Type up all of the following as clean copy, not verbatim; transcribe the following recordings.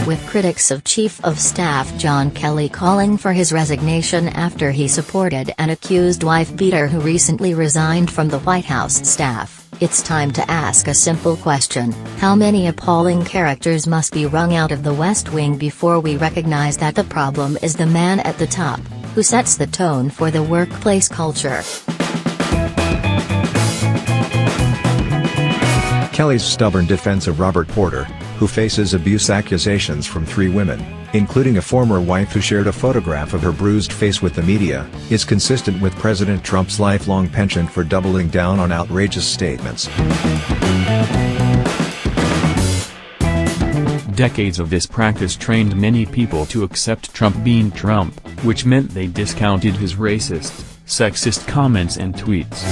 with critics of Chief of Staff John Kelly calling for his resignation after he supported an accused wife-beater who recently resigned from the White House staff. It's time to ask a simple question: how many appalling characters must be wrung out of the West Wing before we recognize that the problem is the man at the top, who sets the tone for the workplace culture? Kelly's stubborn defense of Robert Porter, who faces abuse accusations from 3 women, including a former wife who shared a photograph of her bruised face with the media, is consistent with President Trump's lifelong penchant for doubling down on outrageous statements. Decades of this practice trained many people to accept Trump being Trump, which meant they discounted his racist, sexist comments and tweets.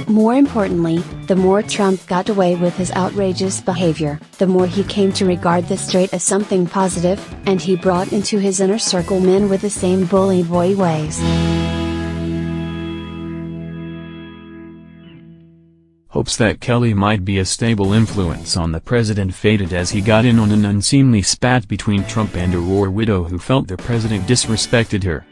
More importantly, the more Trump got away with his outrageous behavior, the more he came to regard the straight as something positive, and he brought into his inner circle men with the same bully boy ways. Hopes that Kelly might be a stable influence on the president faded as he got in on an unseemly spat between Trump and a war widow who felt the president disrespected her.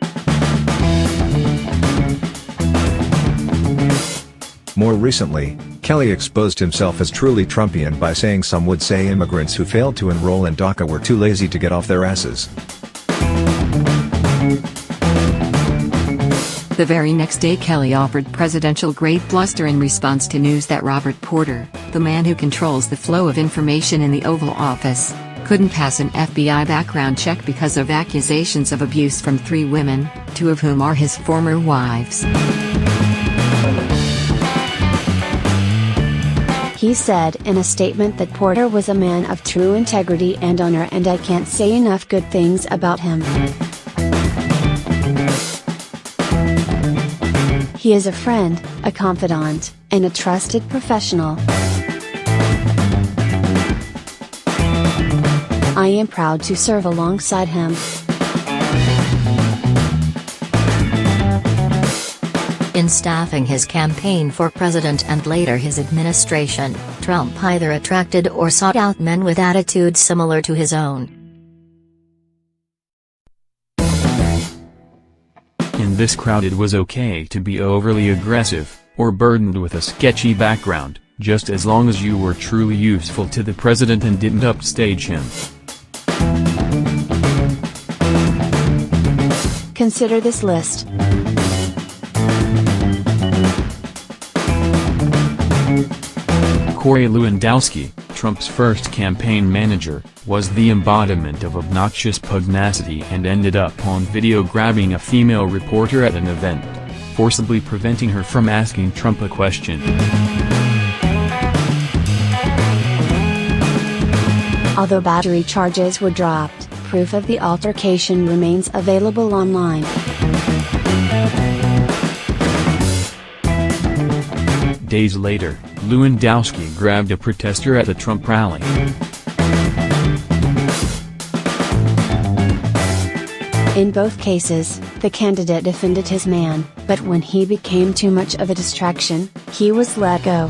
More recently, Kelly exposed himself as truly Trumpian by saying some would say immigrants who failed to enroll in DACA were too lazy to get off their asses. The very next day Kelly offered presidential-grade bluster in response to news that Robert Porter, the man who controls the flow of information in the Oval Office, couldn't pass an FBI background check because of accusations of abuse from 3 women, 2 of whom are his former wives. He said in a statement that Porter was a man of true integrity and honor, and I can't say enough good things about him. He is a friend, a confidant, and a trusted professional. I am proud to serve alongside him. In staffing his campaign for president and later his administration, Trump either attracted or sought out men with attitudes similar to his own. In this crowd it was okay to be overly aggressive, or burdened with a sketchy background, just as long as you were truly useful to the president and didn't upstage him. Consider this list. Corey Lewandowski, Trump's first campaign manager, was the embodiment of obnoxious pugnacity and ended up on video grabbing a female reporter at an event, forcibly preventing her from asking Trump a question. Although battery charges were dropped, proof of the altercation remains available online. Days later, Lewandowski grabbed a protester at a Trump rally. In both cases, the candidate defended his man, but when he became too much of a distraction, he was let go.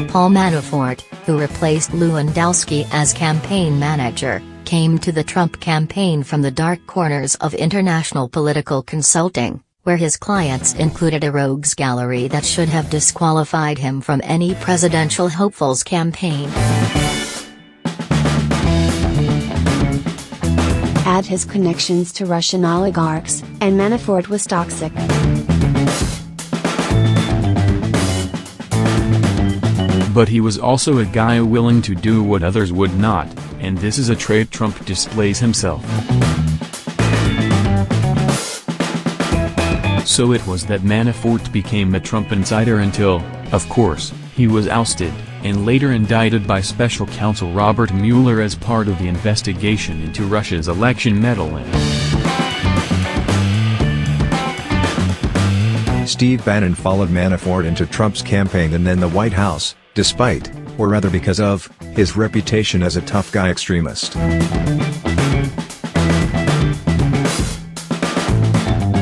Paul Manafort, who replaced Lewandowski as campaign manager, came to the Trump campaign from the dark corners of international political consulting, where his clients included a rogues gallery that should have disqualified him from any presidential hopeful's campaign. Add his connections to Russian oligarchs, and Manafort was toxic. But he was also a guy willing to do what others would not, and this is a trait Trump displays himself. So it was that Manafort became a Trump insider until, of course, he was ousted, and later indicted by special counsel Robert Mueller as part of the investigation into Russia's election meddling. Steve Bannon followed Manafort into Trump's campaign and then the White House, despite, or rather because of, his reputation as a tough guy extremist.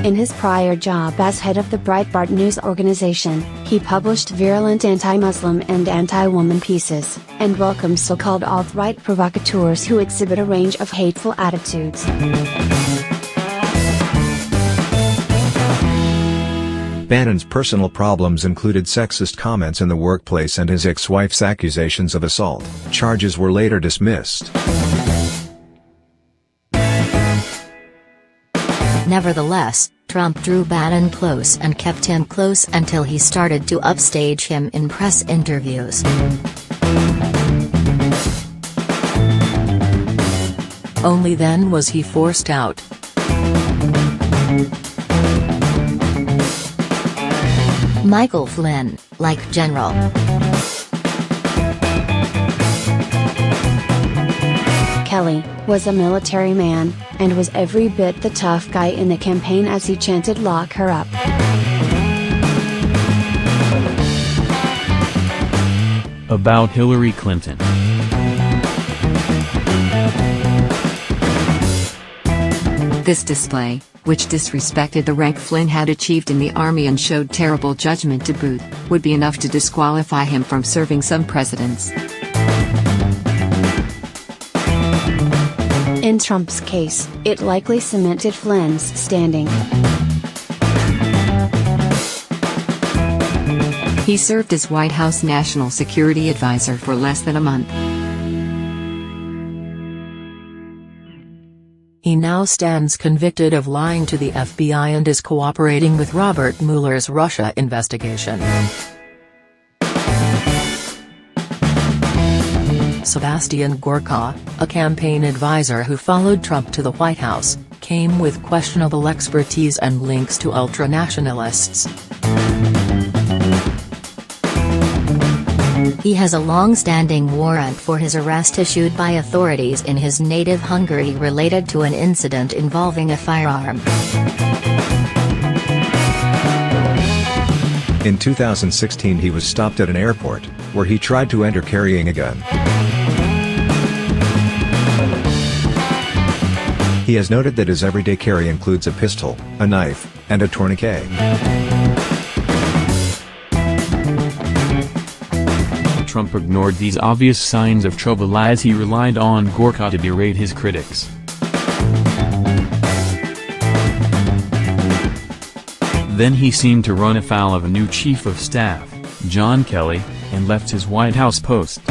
In his prior job as head of the Breitbart news organization, he published virulent anti-Muslim and anti-woman pieces, and welcomed so-called alt-right provocateurs who exhibit a range of hateful attitudes. Bannon's personal problems included sexist comments in the workplace and his ex-wife's accusations of assault. Charges were later dismissed. Nevertheless, Trump drew Bannon close and kept him close until he started to upstage him in press interviews. Only then was he forced out. Michael Flynn, like General Kelly, was a military man, and was every bit the tough guy in the campaign as he chanted "Lock her up." About Hillary Clinton. This display, which disrespected the rank Flynn had achieved in the Army and showed terrible judgment to boot, would be enough to disqualify him from serving some presidents. In Trump's case, it likely cemented Flynn's standing. He served as White House National Security Advisor for less than a month. He now stands convicted of lying to the FBI and is cooperating with Robert Mueller's Russia investigation. Sebastian Gorka, a campaign advisor who followed Trump to the White House, came with questionable expertise and links to ultranationalists. He has a long-standing warrant for his arrest issued by authorities in his native Hungary related to an incident involving a firearm. In 2016 he was stopped at an airport, where he tried to enter carrying a gun. He has noted that his everyday carry includes a pistol, a knife, and a tourniquet. Trump ignored these obvious signs of trouble as he relied on Gorka to berate his critics. Then he seemed to run afoul of a new chief of staff, John Kelly, and left his White House post.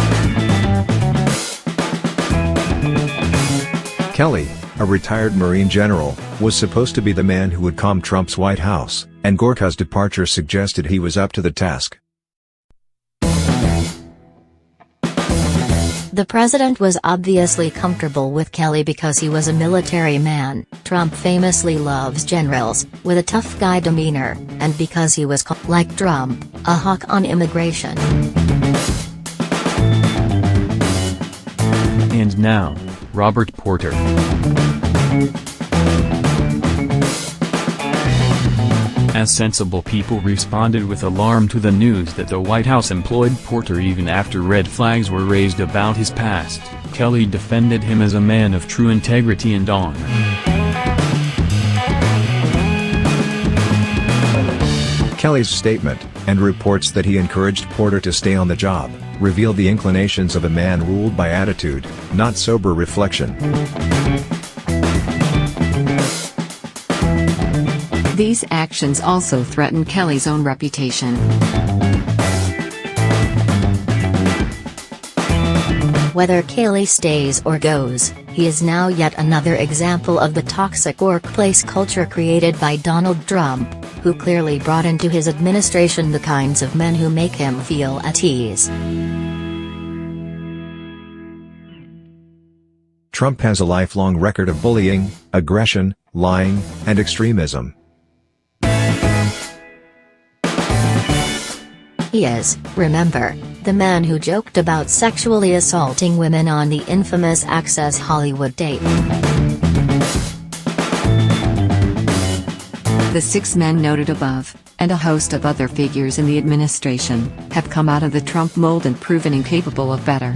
Kelly, a retired Marine general, was supposed to be the man who would calm Trump's White House, and Gorka's departure suggested he was up to the task. The president was obviously comfortable with Kelly because he was a military man. Trump famously loves generals, with a tough guy demeanor, and because he was, like Trump, a hawk on immigration. And now, Robert Porter. As sensible people responded with alarm to the news that the White House employed Porter even after red flags were raised about his past, Kelly defended him as a man of true integrity and honor. Kelly's statement, and reports that he encouraged Porter to stay on the job, revealed the inclinations of a man ruled by attitude, not sober reflection. These actions also threaten Kelly's own reputation. Whether Kelly stays or goes, he is now yet another example of the toxic workplace culture created by Donald Trump, who clearly brought into his administration the kinds of men who make him feel at ease. Trump has a lifelong record of bullying, aggression, lying, and extremism. He is, remember, the man who joked about sexually assaulting women on the infamous Access Hollywood tape. The 6 men noted above, and a host of other figures in the administration, have come out of the Trump mold and proven incapable of better.